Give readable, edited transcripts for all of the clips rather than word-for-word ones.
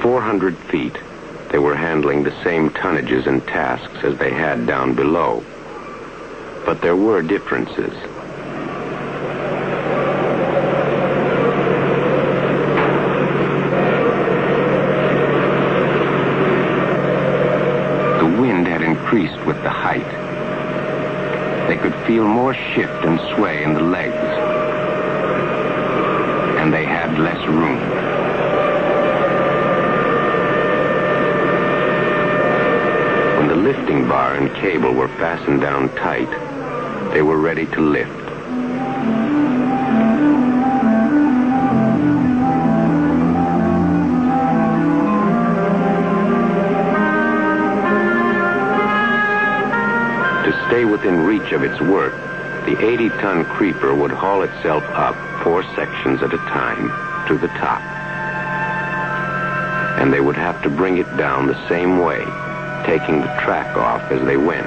400 feet, they were handling the same tonnages and tasks as they had down below. But there were differences. The wind had increased with the height. They could feel more shift and sway in the legs, and they had less room. When the lifting bar and cable were fastened down tight, they were ready to lift. To stay within reach of its work, the 80-ton creeper would haul itself up 4 sections at a time to the top. And they would have to bring it down the same way, taking the track off as they went.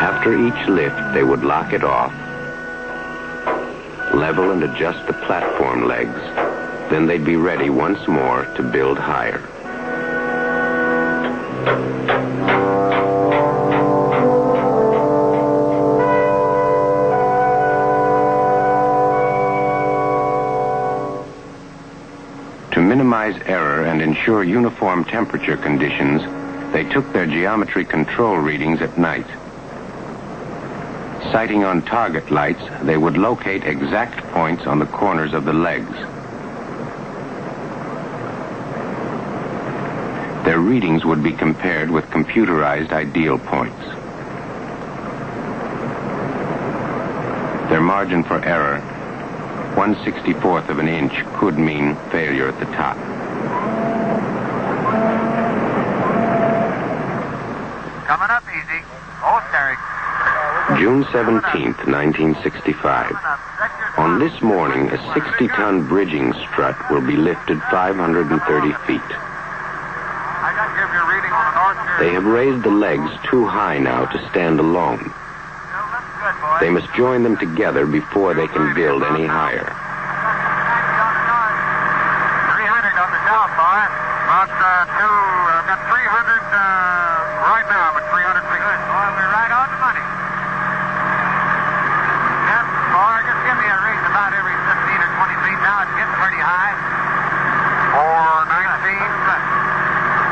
After each lift, they would lock it off, level and adjust the platform legs. Then they'd be ready once more to build higher. To minimize error and ensure uniform temperature conditions, they took their geometry control readings at night. Sighting on target lights, they would locate exact points on the corners of the legs. Their readings would be compared with computerized ideal points. Their margin for error, 1/64th of an inch, could mean failure at the top. Coming up easy. Oh, Derek. June 17th, 1965. On this morning, a 60-ton bridging strut will be lifted 530 feet. They have raised the legs too high now to stand alone. They must join them together before they can build any higher. 300 on the top, boy. Got 300 right now, but 300 feet. Good, boy. We're right on the money. Yep, boy, just give me a reading about every 15 or 20 feet now. It's getting pretty high. 419.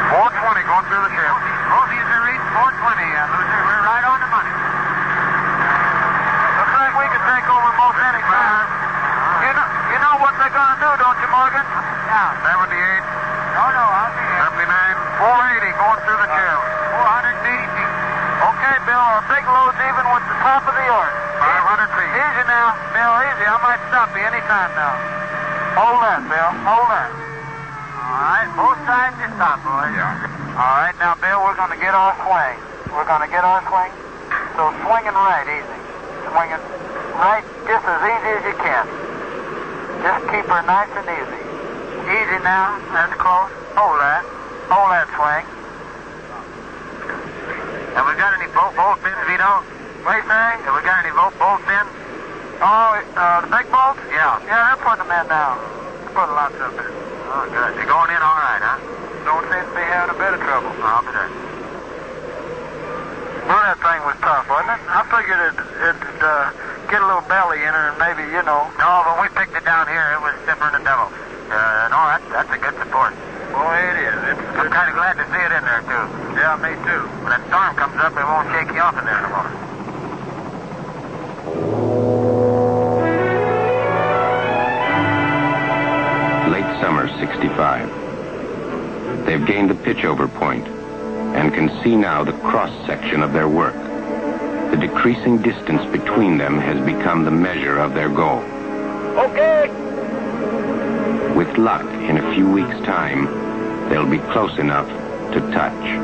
420 going through the ship. Both of you are reading 420, Loser. We're right on the money. Looks like we can take over most any time. You know what they're going to do, don't you, Morgan? Yeah. 78. No, I'll be here. 79. 480 going through the ship. 480 feet. Okay, Bill, our big load's even with the top of the arc. 500 feet. Easy now, Bill, easy. I might stop you any time now. Hold that, Bill. Hold that. All right, both sides you stop, boys. Yeah. All right, now, Bill, we're going to get our swing. We're going to get our swing. So swinging right, easy. Swinging right just as easy as you can. Just keep her nice and easy. Easy now. That's close. Hold that. Hold that swing. Have we got any bolt pins, Vito? What do you say? Have we got any bolt pins? Oh, the big bolts? Yeah. Yeah, they're putting them in now. They're putting lots of them in. Oh, good. They're going in all right, huh? Don't seem to be having a bit of trouble. Oh, good. Well, that thing was tough, wasn't it? I figured it'd get a little belly in her and maybe, No, when we picked it down here, it was stiffer than the devil. No, that's a good support. Boy, it is. I'm kind of glad to see it in there, too. Yeah, me too. When that storm comes up, it won't shake you off in there no more. Late summer, 65. They've gained the pitchover point and can see now the cross-section of their work. The decreasing distance between them has become the measure of their goal. Okay. With luck, in a few weeks' time, they'll be close enough to touch.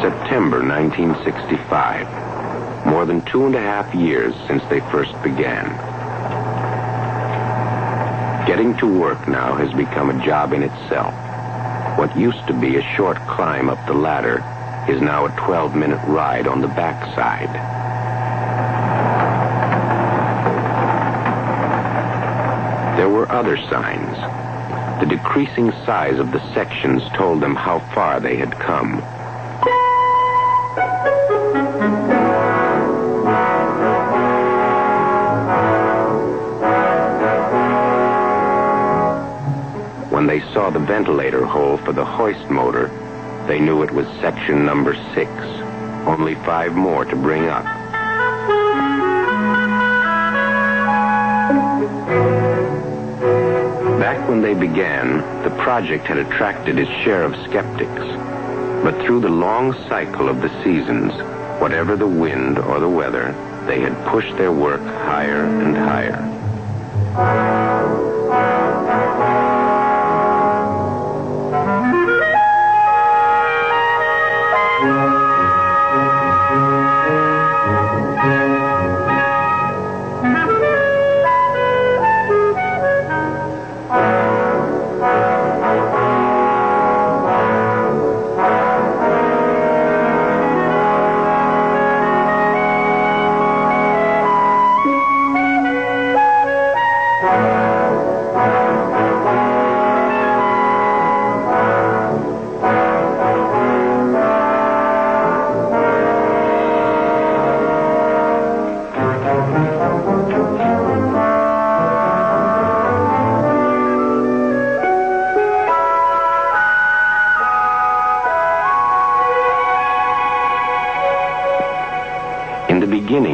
September 1965, more than 2.5 years since they first began. Getting to work now has become a job in itself. What used to be a short climb up the ladder is now a 12-minute ride on the backside. There were other signs. The decreasing size of the sections told them how far they had come. When they saw the ventilator hole for the hoist motor, they knew it was section number 6. Only 5 more to bring up. Back when they began, the project had attracted its share of skeptics. But through the long cycle of the seasons, whatever the wind or the weather, they had pushed their work higher and higher.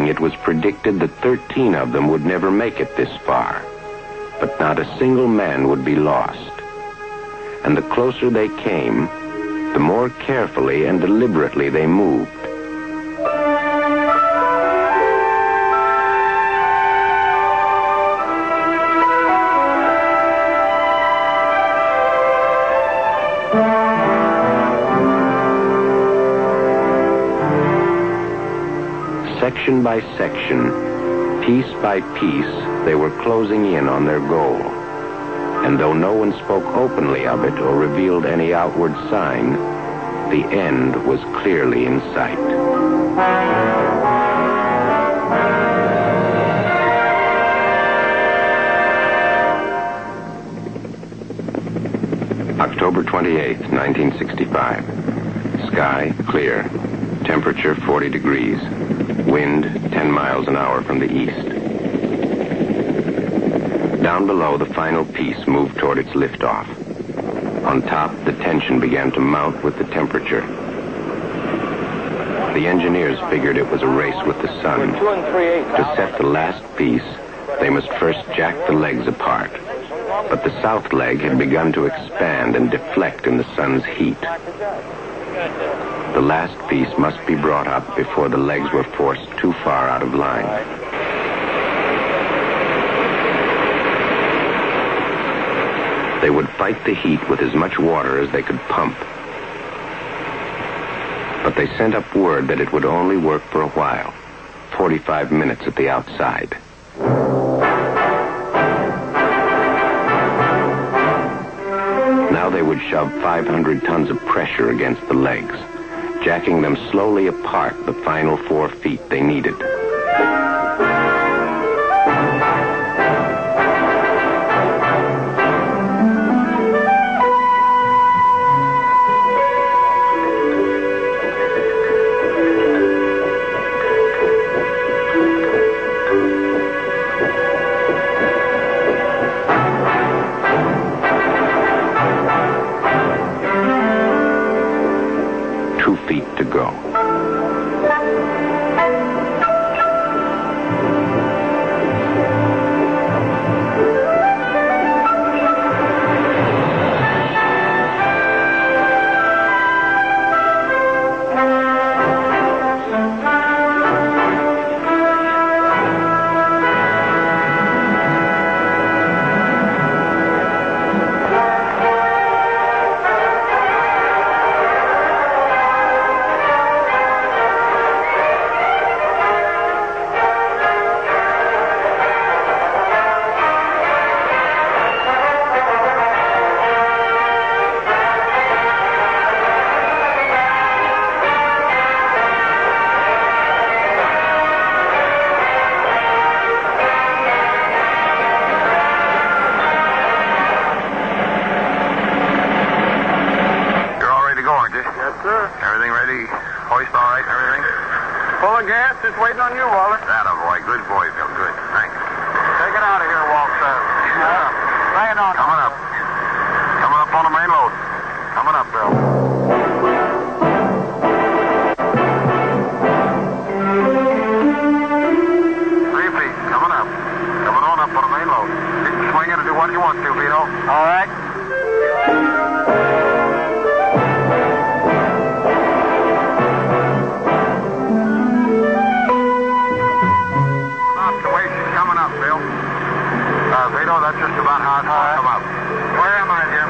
It was predicted that 13 of them would never make it this far, but not a single man would be lost. And the closer they came, the more carefully and deliberately they moved. Section by section, piece by piece, they were closing in on their goal. And though no one spoke openly of it or revealed any outward sign, the end was clearly in sight. October 28, 1965. Sky clear. Temperature 40 degrees. Wind 10 miles an hour from the east. Down below, the final piece moved toward its liftoff. On top, the tension began to mount with the temperature. The engineers figured it was a race with the sun. To set the last piece, they must first jack the legs apart. But the south leg had begun to expand and deflect in the sun's heat. The last piece must be brought up before the legs were forced too far out of line. They would fight the heat with as much water as they could pump. But they sent up word that it would only work for a while, 45 minutes at the outside. Now they would shove 500 tons of pressure against the legs, jacking them slowly apart the final 4 feet they needed. To go. Yes, sir. Everything ready? Hoist all right and everything? Full of gas, just waiting on you, Waller. That a boy. Good boy, Bill. Good. Thanks. Take it out of here, Walt, sir. Yeah. Bring it on. Coming up. Coming up on the main load. Coming up, Bill. 3 feet. Coming up. Coming on up on the main load. You can swing it and do what you want to, Vito. All right. Observation coming up, Bill. Vito, that's just about how it's going to come up. Where am I, Jim?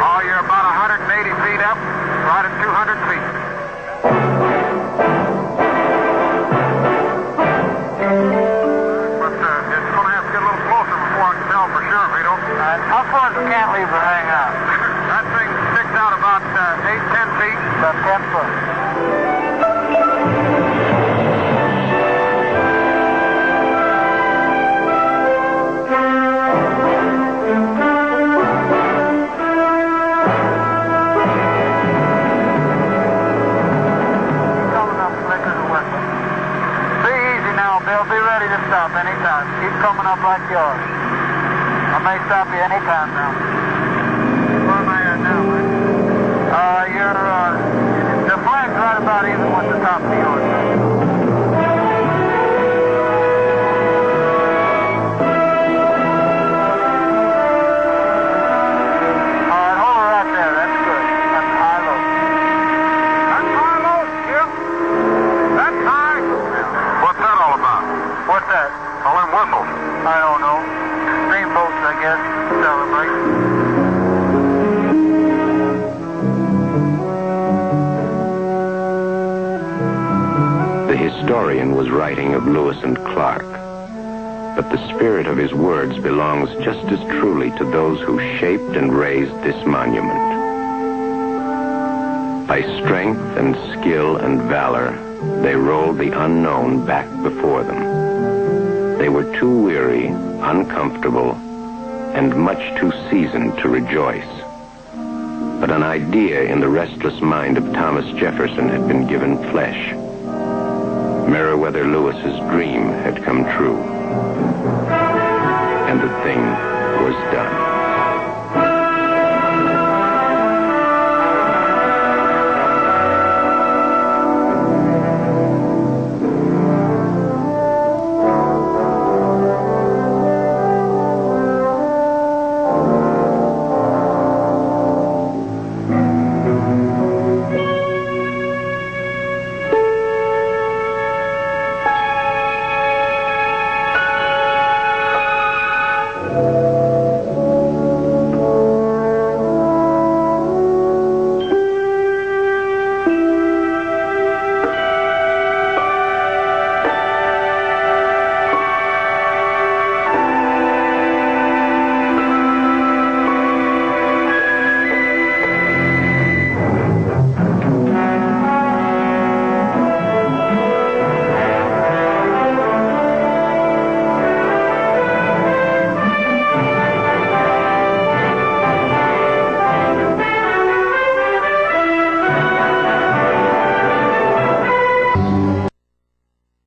Oh, you're about 180 feet up, right at 200 feet. But it's going to have to get a little closer before I can tell for sure, Vito. How far does the cantilever hang out? That thing sticks out about 8-10 feet. About 10 foot. Stop anytime. Keep coming up like yours. I may stop you anytime now. Where am I at now, man? The flag's right about even with the top of yours. All right, hold her right there. That's good. That's high low. That's high low, Jim. That's high. What's that all about? What's that? All them whistles. I don't know. Steamboats, I guess. Celebrate. The historian was writing of Lewis and Clark, but the spirit of his words belongs just as truly to those who shaped and raised this monument. By strength and skill and valor, they rolled the unknown back before them. They were too weary, uncomfortable, and much too seasoned to rejoice. But an idea in the restless mind of Thomas Jefferson had been given flesh. Meriwether Lewis's dream had come true. And the thing was done.